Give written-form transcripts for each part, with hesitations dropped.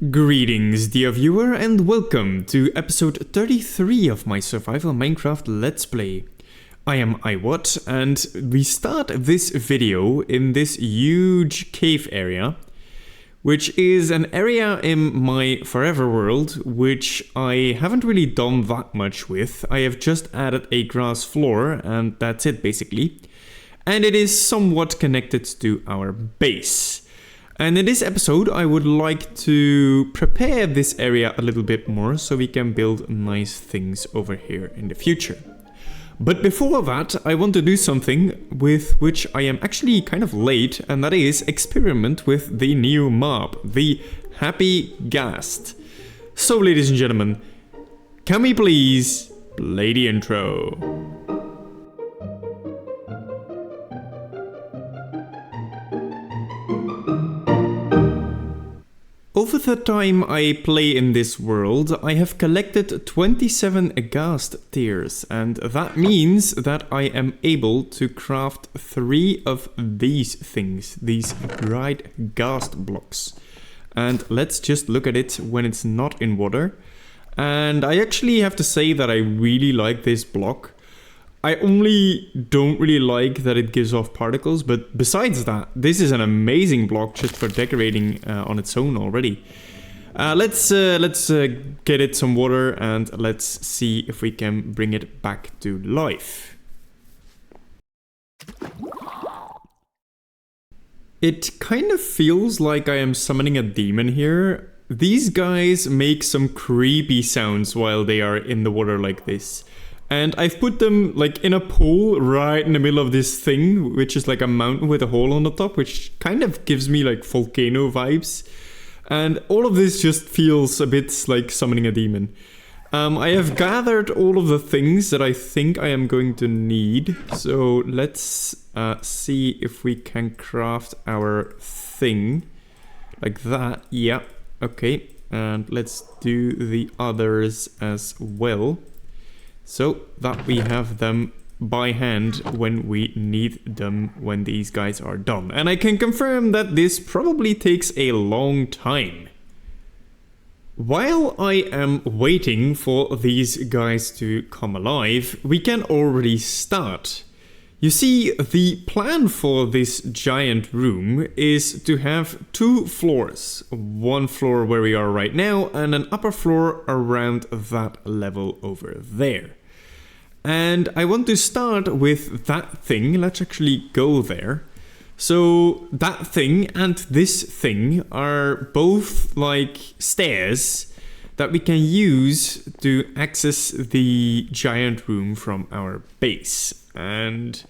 Greetings, dear viewer, and welcome to episode 33 of my Survival Minecraft Let's Play. I am iWhat, and we start this video in this huge cave area, which is an area in my forever world, which I haven't really done that much with. I have just added a grass floor, and that's it basically. And it is somewhat connected to our base. And in this episode, I would like to prepare this area a little bit more so we can build nice things over here in the future. But before that, I want to do something with which I am actually kind of late, and that is experiment with the new mob, the Happy Ghast. So, ladies and gentlemen, can we please play the intro? Over the time I play in this world, I have collected 27 Ghast tiers, and that means that I am able to craft 3 of these things, these dried Ghast blocks. And let's just look at it when it's not in water. And I actually have to say that I really like this block. I only don't really like that it gives off particles, but besides that, this is an amazing block just for decorating on its own already. Let's get it some water and let's see if we can bring it back to life. It kind of feels like I am summoning a demon here. These guys make some creepy sounds while they are in the water like this. And I've put them like in a pool right in the middle of this thing, which is like a mountain with a hole on the top, which kind of gives me like volcano vibes. And all of this just feels a bit like summoning a demon. I have gathered all of the things that I think I am going to need. So let's see if we can craft our thing like that. Yeah, okay. And let's do the others as well, so that we have them by hand when we need them when these guys are done. And I can confirm that this probably takes a long time. While I am waiting for these guys to come alive, we can already start. You see, the plan for this giant room is to have 2 floors. One floor where we are right now and an upper floor around that level over there. And I want to start with that thing. Let's actually go there. So that thing and this thing are both like stairs that we can use to access the giant room from our base. And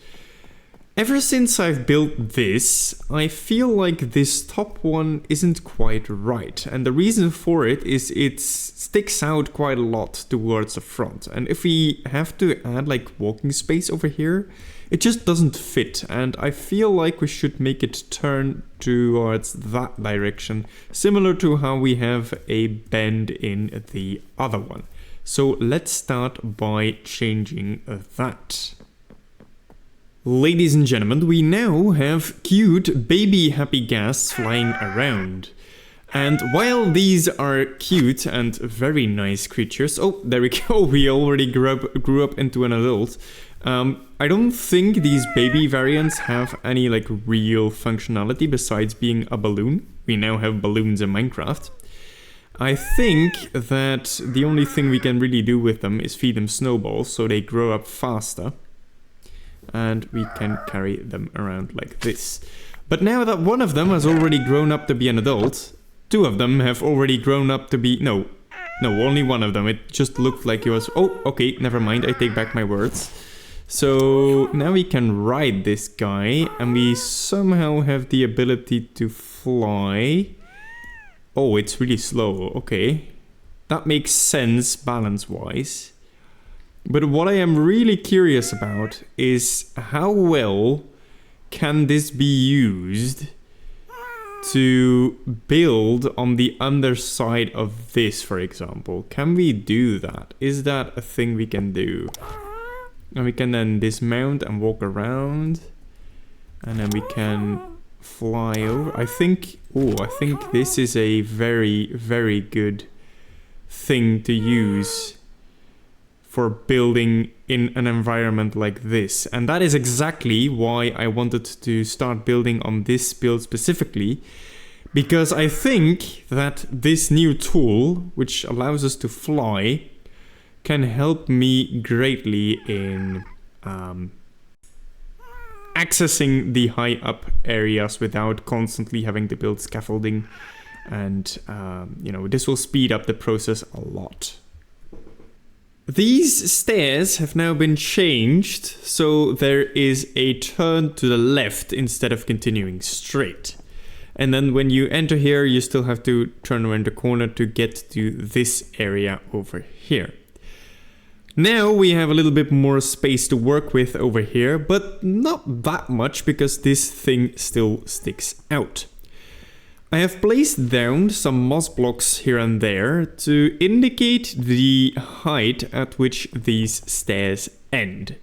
ever since I've built this, I feel like this top one isn't quite right. And the reason for it is it sticks out quite a lot towards the front. And if we have to add like walking space over here, it just doesn't fit. And I feel like we should make it turn towards that direction, similar to how we have a bend in the other one. So let's start by changing that. Ladies and gentlemen, we now have cute baby happy ghasts flying around. And while these are cute and very nice creatures, oh, there we go, we already grew up into an adult. I don't think these baby variants have any like real functionality besides being a balloon. We now have balloons in Minecraft. I think that the only thing we can really do with them is feed them snowballs so they grow up faster. And we can carry them around like this. But now that one of them has already grown up to be an adult, 2 of them have already grown up to be... No, only one of them. It just looked like he was... Oh, okay, never mind, I take back my words. So now we can ride this guy, and we somehow have the ability to fly. Oh, it's really slow, okay. That makes sense balance-wise. But what I am really curious about is how well can this be used to build on the underside of this, for example. Can we do that? Is that a thing we can do? And we can then dismount and walk around. And then we can fly over. I think this is a very, very good thing to use for building in an environment like this. And that is exactly why I wanted to start building on this build specifically, because I think that this new tool, which allows us to fly, can help me greatly in accessing the high up areas without constantly having to build scaffolding. And, you know, this will speed up the process a lot. These stairs have now been changed, so there is a turn to the left instead of continuing straight. And then when you enter here, you still have to turn around the corner to get to this area over here. Now we have a little bit more space to work with over here, but not that much because this thing still sticks out. I have placed down some moss blocks here and there to indicate the height at which these stairs end.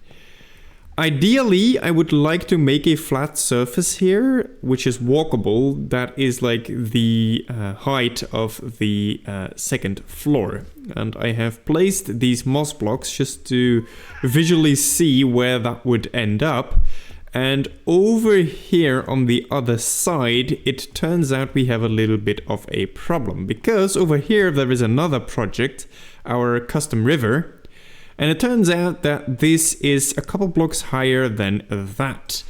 Ideally, I would like to make a flat surface here, which is walkable, that is like the height of the second floor. And I have placed these moss blocks just to visually see where that would end up. And over here on the other side, it turns out we have a little bit of a problem, because over here there is another project, our custom river, and it turns out that this is a couple blocks higher than that.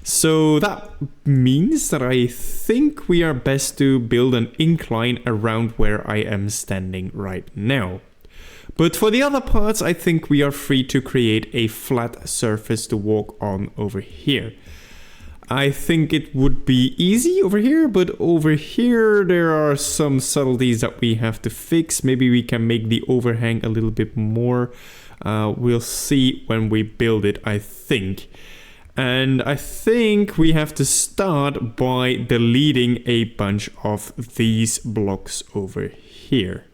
So that means that I think we are best to build an incline around where I am standing right now. But for the other parts, I think we are free to create a flat surface to walk on over here. I think it would be easy over here, but over here there are some subtleties that we have to fix. Maybe we can make the overhang a little bit more. We'll see when we build it, I think. And I think we have to start by deleting a bunch of these blocks over here.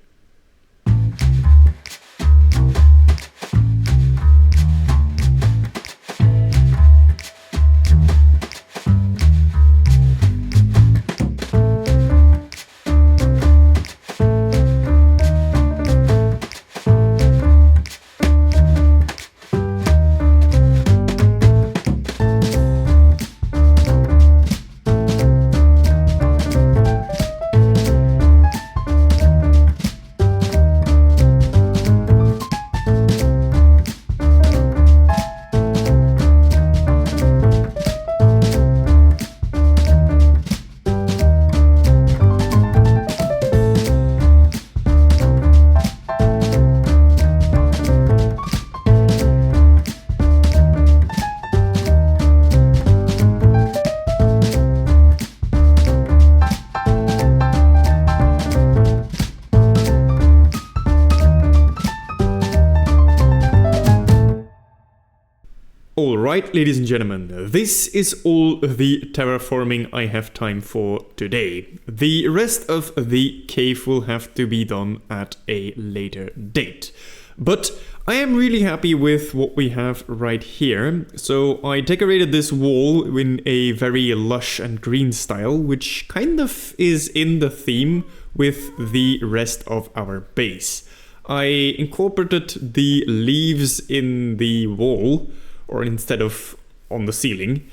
Alright, ladies and gentlemen, this is all the terraforming I have time for today. The rest of the cave will have to be done at a later date. But I am really happy with what we have right here. So I decorated this wall in a very lush and green style, which kind of is in the theme with the rest of our base. I incorporated the leaves in the wall, or instead of on the ceiling,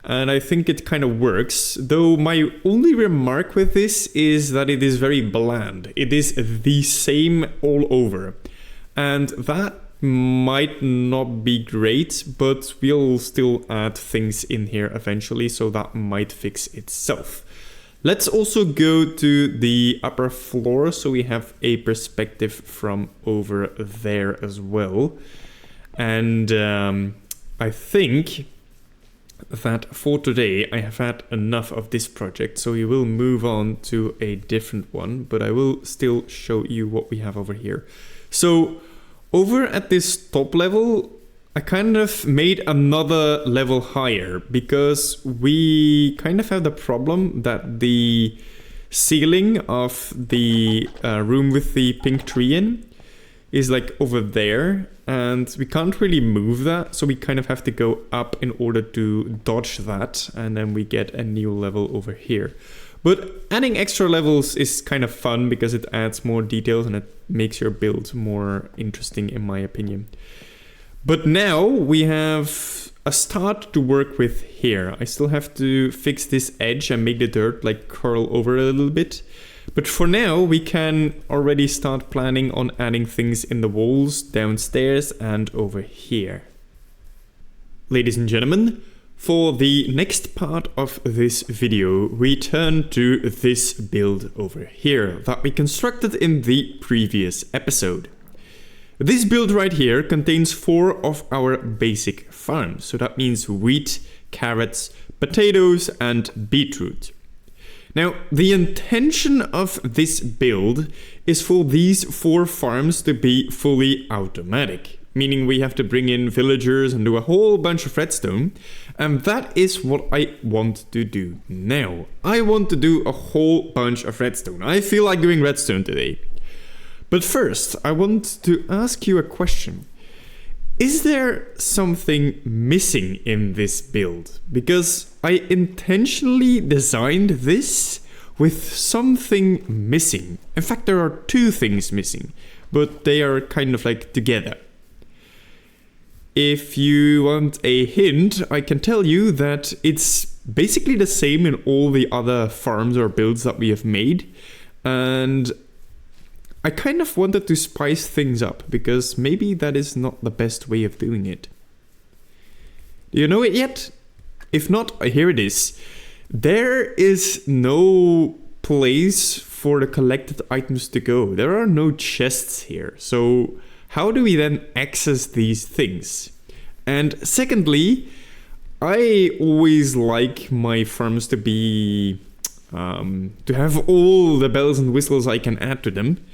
and I think it kind of works, though my only remark with this is that it is very bland. It is the same all over, and that might not be great, but we'll still add things in here eventually, so that might fix itself. Let's also go to the upper floor so we have a perspective from over there as well. And I think that for today I have had enough of this project, so we will move on to a different one, but I will still show you what we have over here. So over at this top level, I kind of made another level higher because we kind of have the problem that the ceiling of the room with the pink tree in is like over there, and we can't really move that, so we kind of have to go up in order to dodge that, and then we get a new level over here. But adding extra levels is kind of fun because it adds more details and it makes your build more interesting, in my opinion. But now we have a start to work with here. I still have to fix this edge and make the dirt like curl over a little bit. But for now, we can already start planning on adding things in the walls, downstairs and over here. Ladies and gentlemen, for the next part of this video, we turn to this build over here that we constructed in the previous episode. This build right here contains 4 of our basic farms. So that means wheat, carrots, potatoes and beetroot. Now, the intention of this build is for these 4 farms to be fully automatic, meaning we have to bring in villagers and do a whole bunch of redstone, and that is what I want to do now. I want to do a whole bunch of redstone. I feel like doing redstone today. But first, I want to ask you a question. Is there something missing in this build? Because I intentionally designed this with something missing. In fact, there are 2 things missing, but they are kind of like together. If you want a hint, I can tell you that it's basically the same in all the other farms or builds that we have made. And I kind of wanted to spice things up, because maybe that is not the best way of doing it. Do you know it yet? If not, here it is. There is no place for the collected items to go. There are no chests here. So how do we then access these things? And secondly, I always like my farms to be to have all the bells and whistles I can add to them.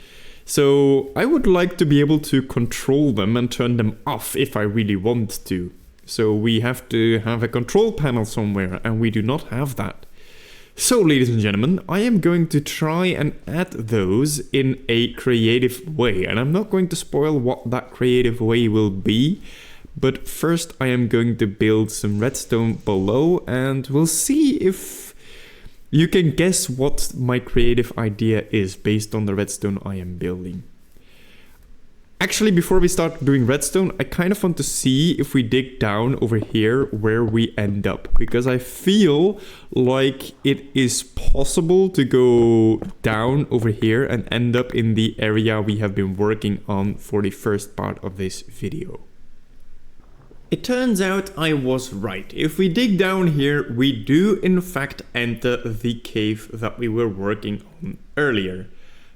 So I would like to be able to control them and turn them off if I really want to. So we have to have a control panel somewhere, and we do not have that. So ladies and gentlemen, I am going to try and add those in a creative way. And I'm not going to spoil what that creative way will be. But first I am going to build some redstone below, and we'll see if you can guess what my creative idea is based on the redstone I am building. Actually, before we start doing redstone, I kind of want to see if we dig down over here where we end up. Because I feel like it is possible to go down over here and end up in the area we have been working on for the first part of this video. It turns out I was right. If we dig down here, we do in fact enter the cave that we were working on earlier.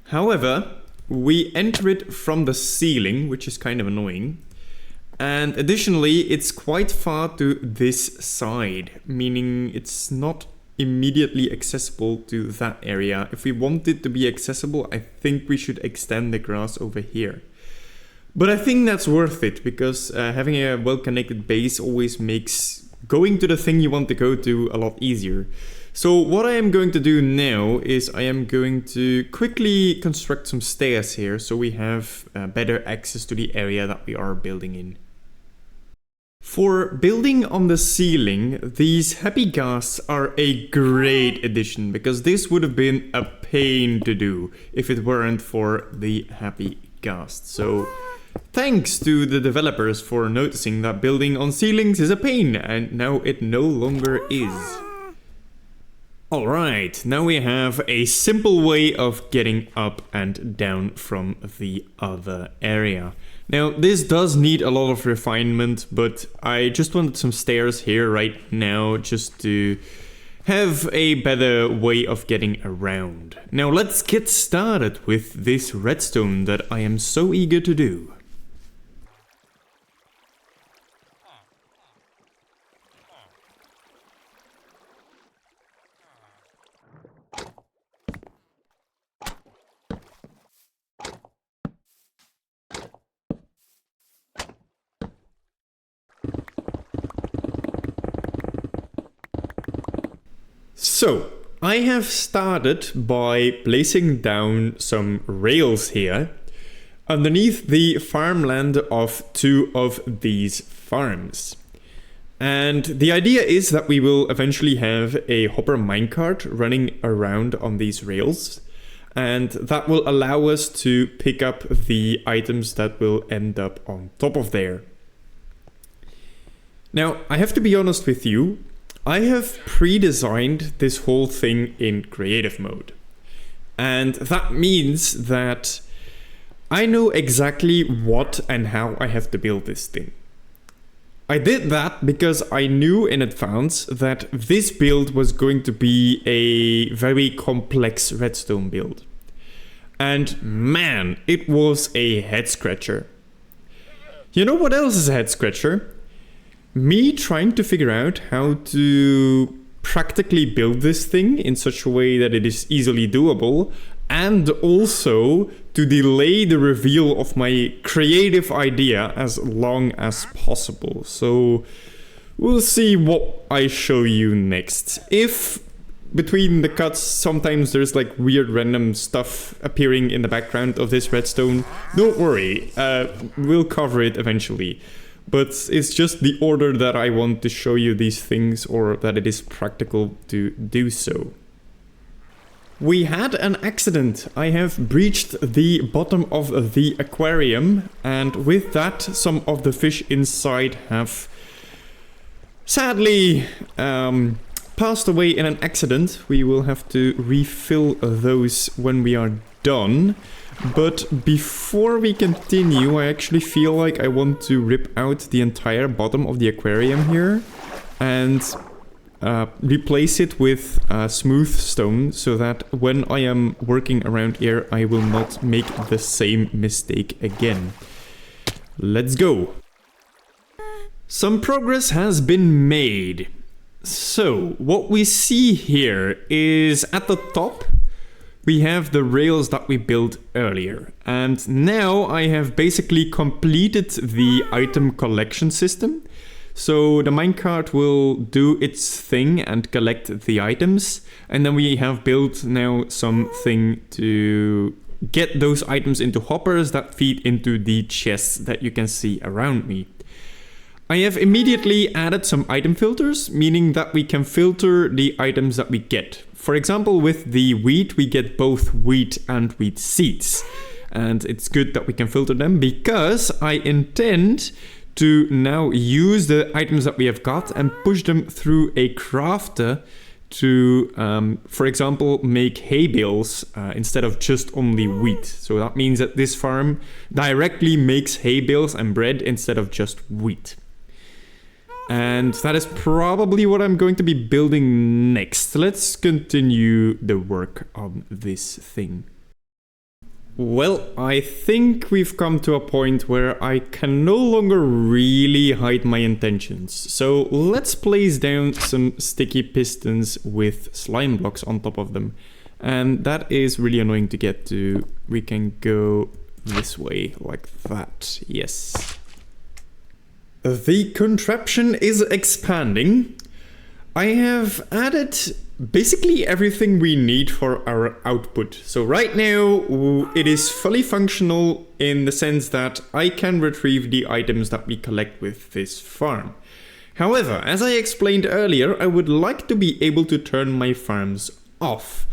However, we enter it from the ceiling, which is kind of annoying. And additionally, it's quite far to this side, meaning it's not immediately accessible to that area. If we want it to be accessible, I think we should extend the grass over here. But I think that's worth it, because having a well-connected base always makes going to the thing you want to go to a lot easier. So what I am going to do now is I am going to quickly construct some stairs here so we have better access to the area that we are building in. For building on the ceiling, these happy ghasts are a great addition, because this would have been a pain to do if it weren't for the happy ghasts. So thanks to the developers for noticing that building on ceilings is a pain, and now it no longer is. Alright, now we have a simple way of getting up and down from the other area. Now, this does need a lot of refinement, but I just wanted some stairs here right now just to have a better way of getting around. Now, let's get started with this redstone that I am so eager to do. So, I have started by placing down some rails here. underneath the farmland of 2 of these farms. And the idea is that we will eventually have a hopper minecart running around on these rails. And that will allow us to pick up the items that will end up on top of there. Now, I have to be honest with you. I have pre-designed this whole thing in creative mode. And that means that I know exactly what and how I have to build this thing. I did that because I knew in advance that this build was going to be a very complex redstone build. And man, it was a head scratcher. You know what else is a head scratcher? Me trying to figure out how to practically build this thing in such a way that it is easily doable, and also to delay the reveal of my creative idea as long as possible. So we'll see what I show you next. If between the cuts sometimes there's like weird random stuff appearing in the background of this redstone, don't worry, we'll cover it eventually. But it's just the order that I want to show you these things, or that it is practical to do so. We had an accident. I have breached the bottom of the aquarium, and with that some of the fish inside have sadly passed away in an accident. We will have to refill those when we are done. But before we continue, I actually feel like I want to rip out the entire bottom of the aquarium here and replace it with smooth stone, so that when I am working around here, I will not make the same mistake again. Let's go. Some progress has been made. So, what we see here is at the top, we have the rails that we built earlier. And now I have basically completed the item collection system. So the minecart will do its thing and collect the items. And then we have built now something to get those items into hoppers that feed into the chests that you can see around me. I have immediately added some item filters, meaning that we can filter the items that we get. For example, with the wheat, we get both wheat and wheat seeds. And it's good that we can filter them because I intend to now use the items that we have got and push them through a crafter to, for example, make hay bales instead of just only wheat. So that means that this farm directly makes hay bales and bread instead of just wheat. And that is probably what I'm going to be building next. Let's continue the work on this thing. Well, I think we've come to a point where I can no longer really hide my intentions. So let's place down some sticky pistons with slime blocks on top of them. And that is really annoying to get to. We can go this way, like that. Yes. The contraption is expanding. I have added basically everything we need for our output. So right now it is fully functional in the sense that I can retrieve the items that we collect with this farm. However, as I explained earlier, I would like to be able to turn my farms off.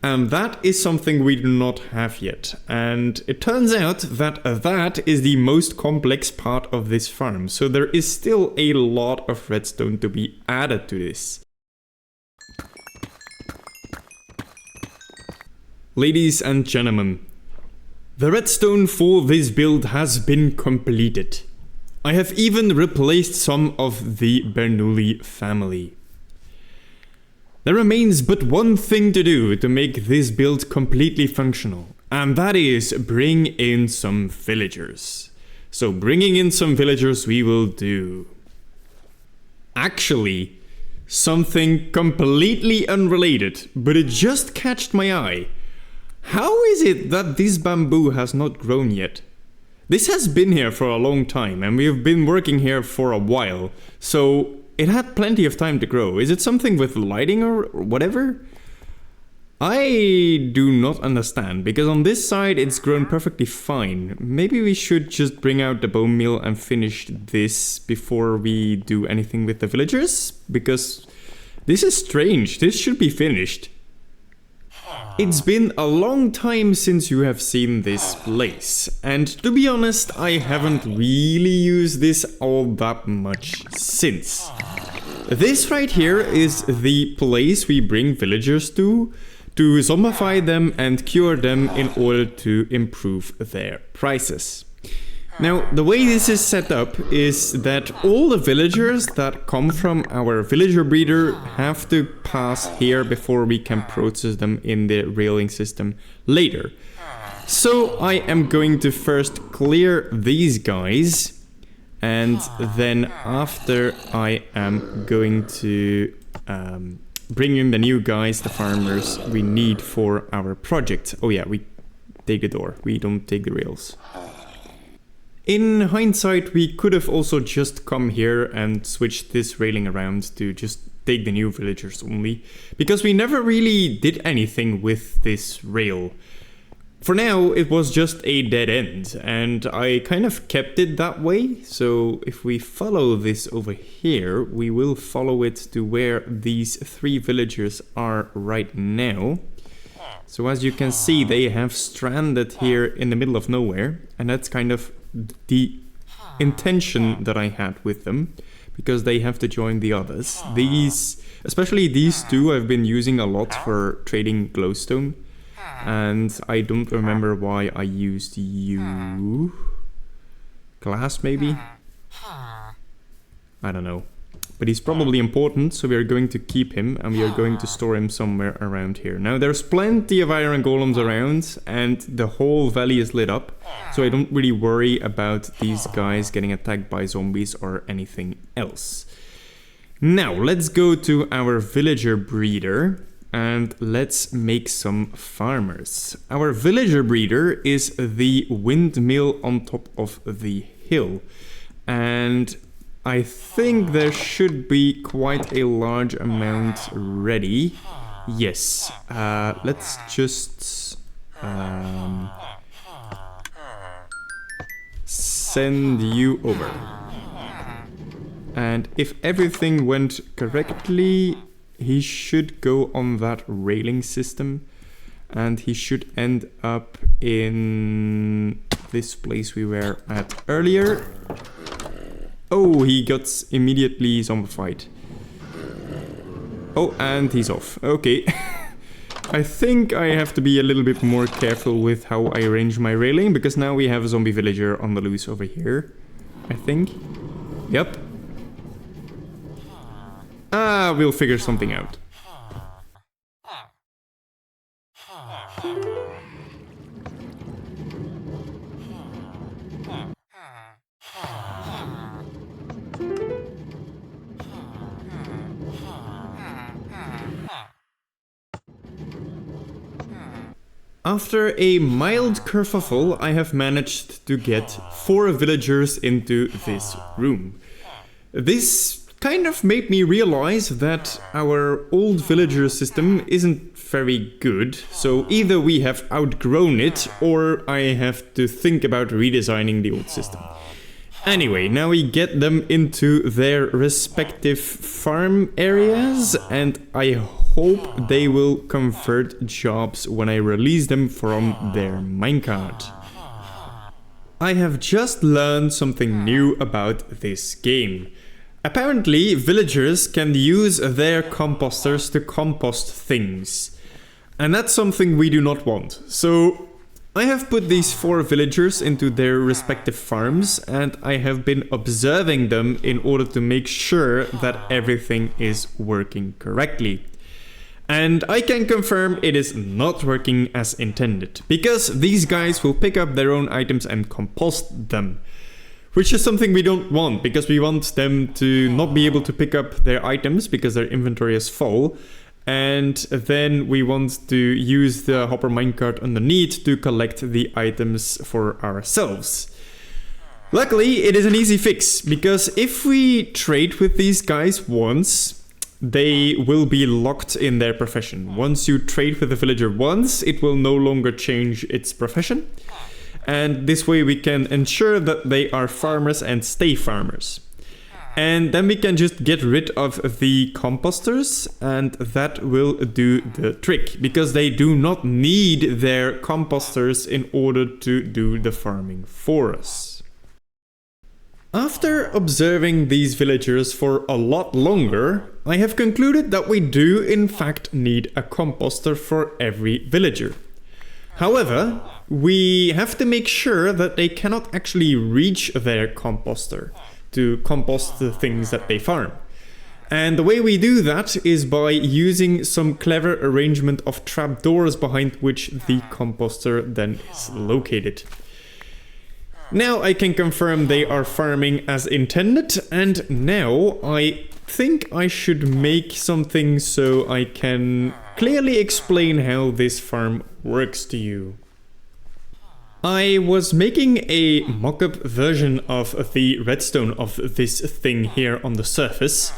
And that is something we do not have yet. And it turns out that that is the most complex part of this farm. So there is still a lot of redstone to be added to this. Ladies and gentlemen, the redstone for this build has been completed. I have even replaced some of the Bernoulli family. There remains but one thing to do to make this build completely functional, and that is bring in some villagers. So bringing in some villagers we will do. Actually, something completely unrelated, but it just catched my eye. How is it that this bamboo has not grown yet? This has been here for a long time and we have been working here for a while, so it had plenty of time to grow. Is it something with lighting or whatever? I do not understand, because on this side it's grown perfectly fine. Maybe we should just bring out the bone meal and finish this before we do anything with the villagers, because this is strange. This should be finished. It's been a long time since you have seen this place, and to be honest, I haven't really used this all that much since. This right here is the place we bring villagers to zombify them and cure them in order to improve their prices. Now, the way this is set up is that all the villagers that come from our villager breeder have to pass here before we can process them in the railing system later. So I am going to first clear these guys, and then after I am going to bring in the new guys, the farmers we need for our project. Oh yeah, we take the door, we don't take the rails. In hindsight, we could have also just come here and switched this railing around to just take the new villagers only, because we never really did anything with this rail. For now, it was just a dead end, and I kind of kept it that way. So if we follow this over here, we will follow it to where these 3 villagers are right now. So as you can see, they have stranded here in the middle of nowhere, and that's kind of the intention that I had with them, because they have to join the others. These, especially these 2, I've been using a lot for trading glowstone. And I don't remember why I used you. Glass, maybe? I don't know. But he's probably important, so we are going to keep him, and we are going to store him somewhere around here. Now, there's plenty of iron golems around, and the whole valley is lit up, so I don't really worry about these guys getting attacked by zombies or anything else. Now, let's go to our villager breeder. And let's make some farmers. Our villager breeder is the windmill on top of the hill. And I think there should be quite a large amount ready. Yes, let's just send you over. And if everything went correctly, he should go on that railing system, and he should end up in this place we were at earlier. Oh, he got immediately zombified. Oh, and he's off. Okay. I think I have to be a little bit more careful with how I arrange my railing, because now we have a zombie villager on the loose over here, I think. Yep. We'll figure something out. After a mild kerfuffle, I have managed to get 4 villagers into this room. This kind of made me realize that our old villager system isn't very good, so either we have outgrown it or I have to think about redesigning the old system. Anyway, now we get them into their respective farm areas, and I hope they will convert jobs when I release them from their minecart. I have just learned something new about this game. Apparently, villagers can use their composters to compost things. And that's something we do not want. So I have put these 4 villagers into their respective farms, and I have been observing them in order to make sure that everything is working correctly. And I can confirm it is not working as intended, because these guys will pick up their own items and compost them. Which is something we don't want, because we want them to not be able to pick up their items because their inventory is full. And then we want to use the hopper minecart underneath to collect the items for ourselves. Luckily, it is an easy fix, because if we trade with these guys once, they will be locked in their profession. Once you trade with the villager once, it will no longer change its profession. And this way we can ensure that they are farmers and stay farmers. And then we can just get rid of the composters, and that will do the trick, because they do not need their composters in order to do the farming for us. After observing these villagers for a lot longer, I have concluded that we do in fact need a composter for every villager. However, we have to make sure that they cannot actually reach their composter to compost the things that they farm. And the way we do that is by using some clever arrangement of trapdoors behind which the composter then is located. Now I can confirm they are farming as intended, and now I think I should make something so I can clearly explain how this farm works to you. I was making a mock-up version of the redstone of this thing here on the surface.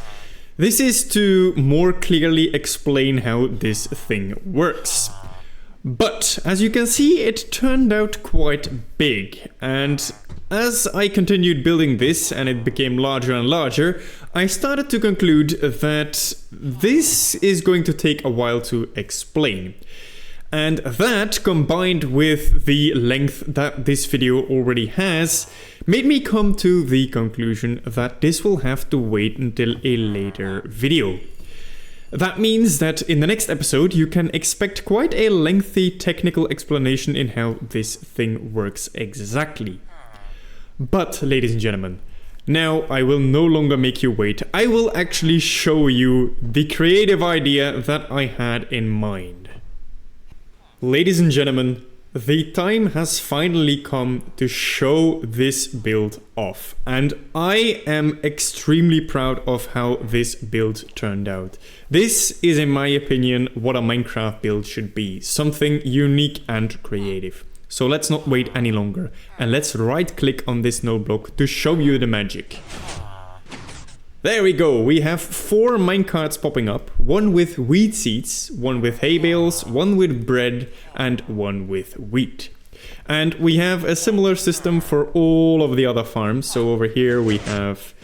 This is to more clearly explain how this thing works. But as you can see, it turned out quite big, and as I continued building this and it became larger and larger, I started to conclude that this is going to take a while to explain. And that, combined with the length that this video already has, made me come to the conclusion that this will have to wait until a later video. That means that in the next episode you can expect quite a lengthy technical explanation in how this thing works exactly. But, ladies and gentlemen, now I will no longer make you wait. I will actually show you the creative idea that I had in mind. Ladies and gentlemen, the time has finally come to show this build off, and I am extremely proud of how this build turned out. This is, in my opinion, what a Minecraft build should be, something unique and creative. So let's not wait any longer, and let's right click on this node block to show you the magic. There we go, we have 4 minecarts popping up, one with wheat seeds, one with hay bales, one with bread, and one with wheat. And we have a similar system for all of the other farms. So over here we have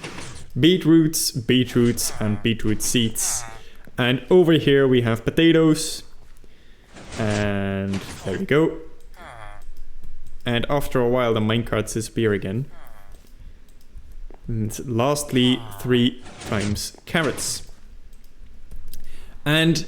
beetroots, and beetroot seeds. And over here we have potatoes. And there we go. And after a while the minecarts disappear again. And lastly, 3 times carrots. And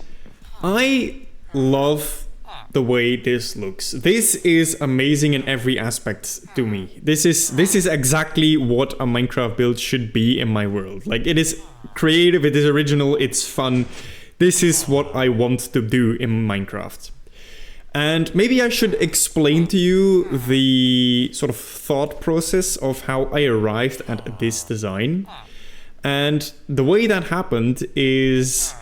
I love the way this looks. This is amazing in every aspect to me. This is exactly what a Minecraft build should be in my world. Like, it is creative, it is original, it's fun. This is what I want to do in Minecraft. And maybe I should explain to you the sort of thought process of how I arrived at this design. And the way that happened is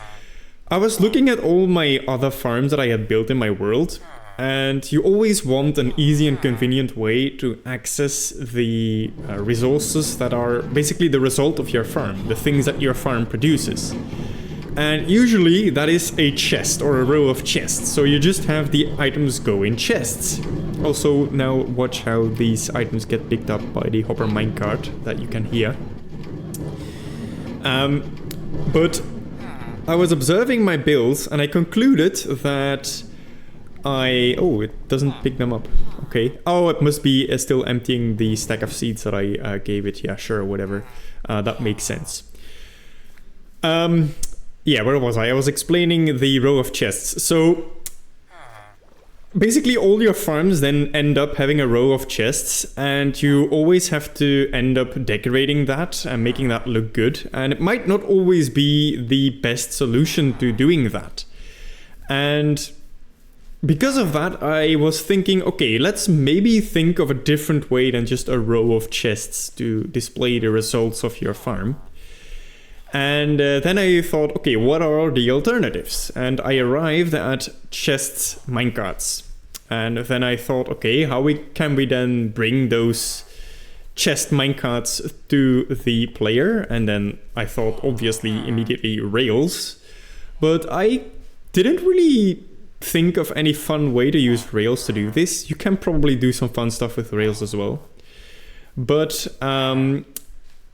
I was looking at all my other farms that I had built in my world, and you always want an easy and convenient way to access the resources that are basically the result of your farm, the things that your farm produces. And usually that is a chest or a row of chests, so you just have the items go in chests. Also, now watch how these items get picked up by the hopper minecart that you can hear. But I was observing my builds and I concluded that oh, it doesn't pick them up. Okay. Oh, it must be still emptying the stack of seeds that I gave it. Yeah, sure, whatever. That makes sense. Yeah, where was I? I was explaining the row of chests. So basically all your farms then end up having a row of chests, and you always have to end up decorating that and making that look good. And it might not always be the best solution to doing that. And because of that, I was thinking, okay, let's maybe think of a different way than just a row of chests to display the results of your farm. And then I thought, okay, what are the alternatives? And I arrived at chests minecarts. And then I thought, okay, how can we then bring those chest minecarts to the player, and then I thought obviously immediately rails, but I didn't really think of any fun way to use rails to do this. You can probably do some fun stuff with rails as well, but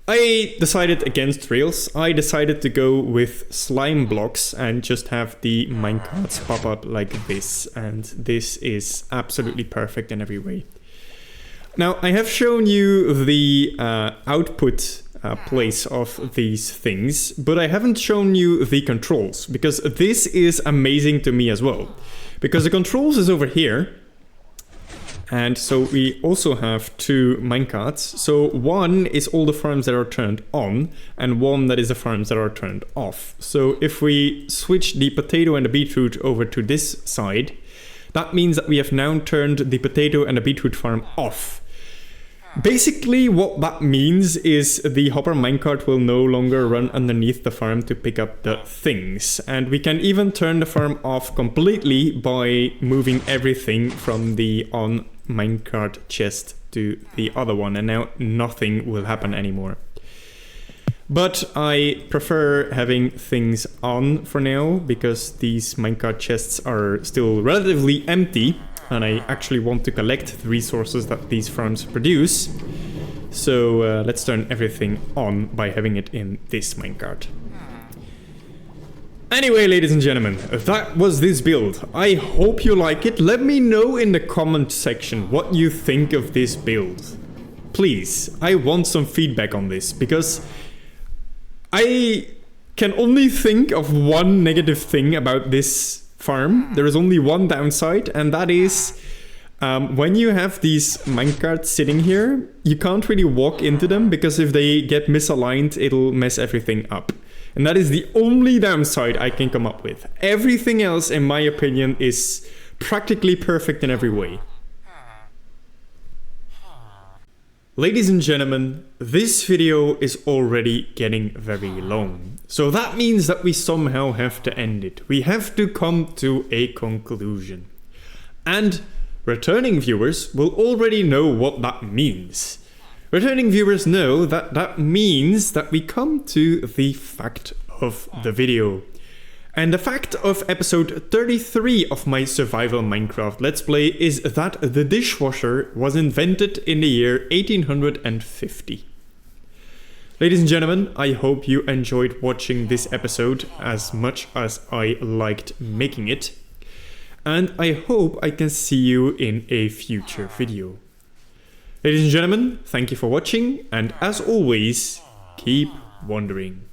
I decided against rails. I decided to go with slime blocks and just have the minecarts pop up like this, and this is absolutely perfect in every way. Now, I have shown you the output place of these things, but I haven't shown you the controls, because this is amazing to me as well. Because the controls is over here, and so we also have 2 minecarts. So one is all the farms that are turned on, and one that is the farms that are turned off. So if we switch the potato and the beetroot over to this side, that means that we have now turned the potato and the beetroot farm off. Basically, what that means is the hopper minecart will no longer run underneath the farm to pick up the things. And we can even turn the farm off completely by moving everything from the on minecart chest to the other one. And now nothing will happen anymore. But I prefer having things on for now, because these minecart chests are still relatively empty. And I actually want to collect the resources that these farms produce. So let's turn everything on by having it in this minecart. Anyway, ladies and gentlemen, that was this build. I hope you like it. Let me know in the comment section what you think of this build. Please, I want some feedback on this, because I can only think of one negative thing about this farm. There is only one downside, and that is when you have these minecarts sitting here, you can't really walk into them, because if they get misaligned, it'll mess everything up. And that is the only downside I can come up with. Everything else, in my opinion, is practically perfect in every way. Ladies and gentlemen, this video is already getting very long. So that means that we somehow have to end it. We have to come to a conclusion. And returning viewers will already know what that means. Returning viewers know that that means that we come to the fact of the video. And the fact of episode 33 of my survival Minecraft Let's Play is that the dishwasher was invented in the year 1850. Ladies and gentlemen, I hope you enjoyed watching this episode as much as I liked making it. And I hope I can see you in a future video. Ladies and gentlemen, thank you for watching, and as always, keep wondering.